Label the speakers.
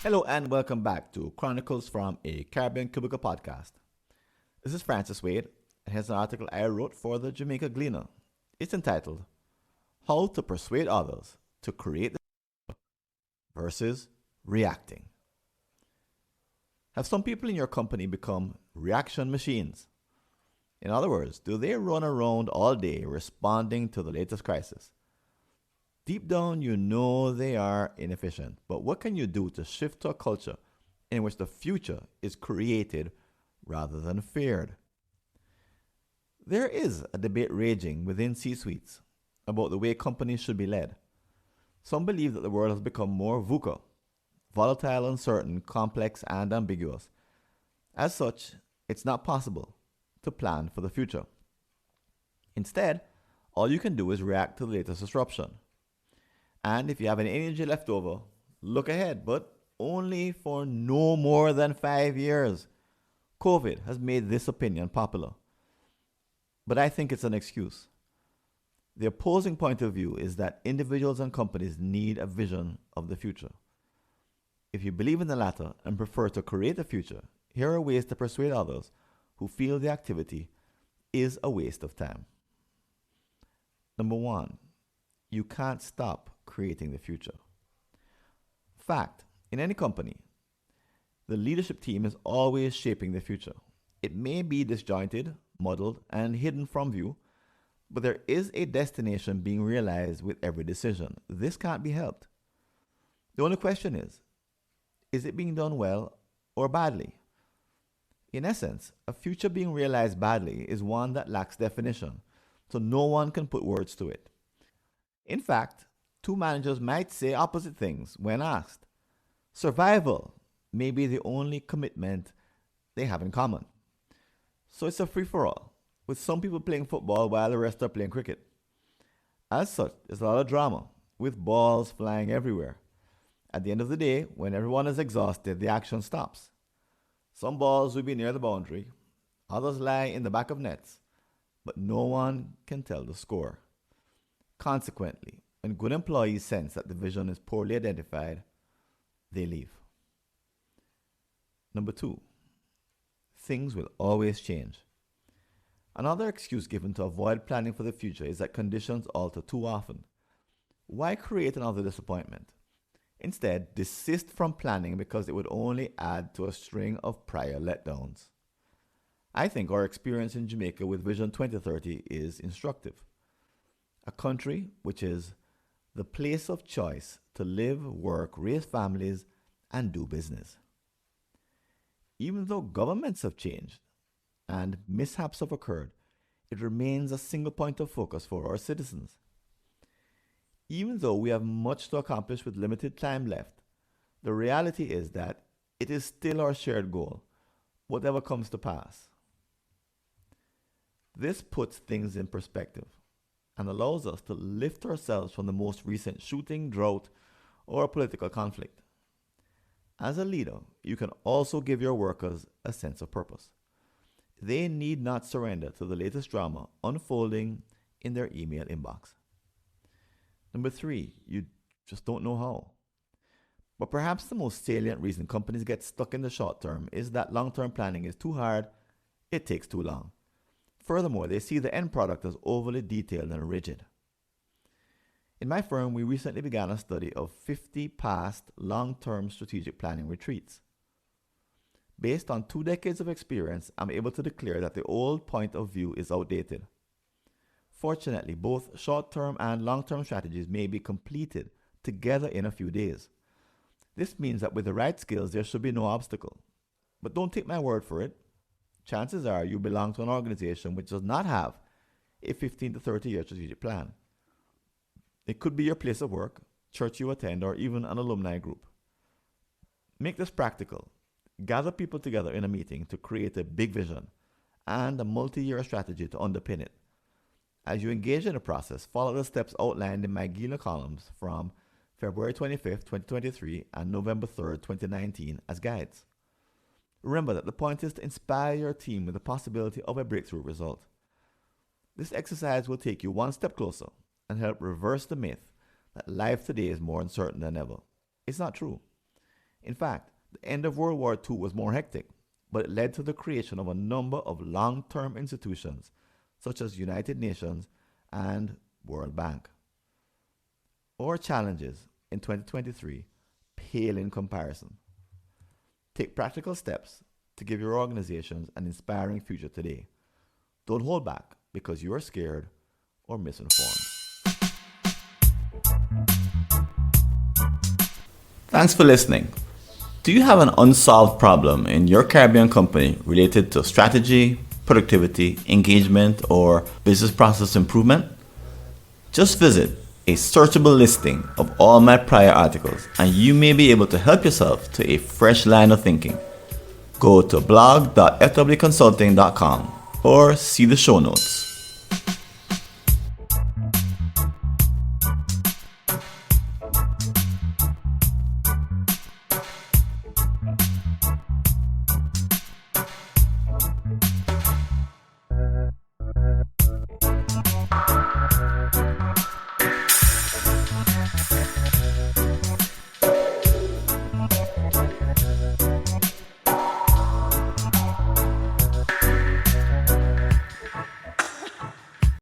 Speaker 1: Hello and welcome back to Chronicles from a Caribbean Cubicle podcast. This is Francis Wade, and here's an article I wrote for the Jamaica Gleaner. It's entitled, How to Persuade Others to Create the versus Reacting. Have some people in your company become reaction machines? In other words, do they run around all day responding to the latest crisis? Deep down, you know they are inefficient, but what can you do to shift to a culture in which the future is created rather than feared? There is a debate raging within C suites about the way companies should be led. Some believe that the world has become more VUCA, volatile, uncertain, complex, and ambiguous. As such, it's not possible to plan for the future. Instead, all you can do is react to the latest disruption. And if you have any energy left over, look ahead, but only for no more than 5 years. COVID has made this opinion popular. But I think it's an excuse. The opposing point of view is that individuals and companies need a vision of the future. If you believe in the latter and prefer to create a future, here are ways to persuade others who feel the activity is a waste of time. Number one, you can't stop creating the future. Fact, in any company, the leadership team is always shaping the future. It may be disjointed, muddled, and hidden from view, but there is a destination being realized with every decision. This can't be helped. The only question is it being done well or badly? In essence, a future being realized badly is one that lacks definition, so no one can put words to it. In fact, two managers might say opposite things when asked. Survival may be the only commitment they have in common. So it's a free-for-all, with some people playing football while the rest are playing cricket. As such, there's a lot of drama, with balls flying everywhere. At the end of the day, when everyone is exhausted, the action stops. Some balls will be near the boundary, others lie in the back of nets, but no one can tell the score. Consequently, when good employees sense that the vision is poorly identified, they leave. Number two, things will always change. Another excuse given to avoid planning for the future is that conditions alter too often. Why create another disappointment? Instead, desist from planning because it would only add to a string of prior letdowns. I think our experience in Jamaica with Vision 2030 is instructive. A country which is the place of choice to live, work, raise families, and do business. Even though governments have changed and mishaps have occurred, it remains a single point of focus for our citizens. Even though we have much to accomplish with limited time left, the reality is that it is still our shared goal, whatever comes to pass. This puts things in perspective and allows us to lift ourselves from the most recent shooting, drought, or political conflict. As a leader, you can also give your workers a sense of purpose. They need not surrender to the latest drama unfolding in their email inbox. Number three, you just don't know how. But perhaps the most salient reason companies get stuck in the short term is that long-term planning is too hard, it takes too long. Furthermore, they see the end product as overly detailed and rigid. In my firm, we recently began a study of 50 past long-term strategic planning retreats. Based on 2 decades of experience, I'm able to declare that the old point of view is outdated. Fortunately, both short-term and long-term strategies may be completed together in a few days. This means that with the right skills, there should be no obstacle. But don't take my word for it. Chances are you belong to an organization which does not have a 15 to 30 year strategic plan. It could be your place of work, church you attend, or even an alumni group. Make this practical. Gather people together in a meeting to create a big vision and a multi-year strategy to underpin it. As you engage in the process, follow the steps outlined in my Gila columns from February 25th, 2023 and November 3rd, 2019 as guides. Remember that the point is to inspire your team with the possibility of a breakthrough result. This exercise will take you one step closer and help reverse the myth that life today is more uncertain than ever. It's not true. In fact, the end of World War II was more hectic, but it led to the creation of a number of long-term institutions, such as United Nations and World Bank. Our challenges in 2023 pale in comparison. Take practical steps to give your organizations an inspiring future today. Don't hold back because you are scared or misinformed. Thanks for listening. Do you have an unsolved problem in your Caribbean company related to strategy, productivity, engagement, or business process improvement? Just visit a searchable listing of all my prior articles and you may be able to help yourself to a fresh line of thinking. Go to blog.fwconsulting.com or see the show notes.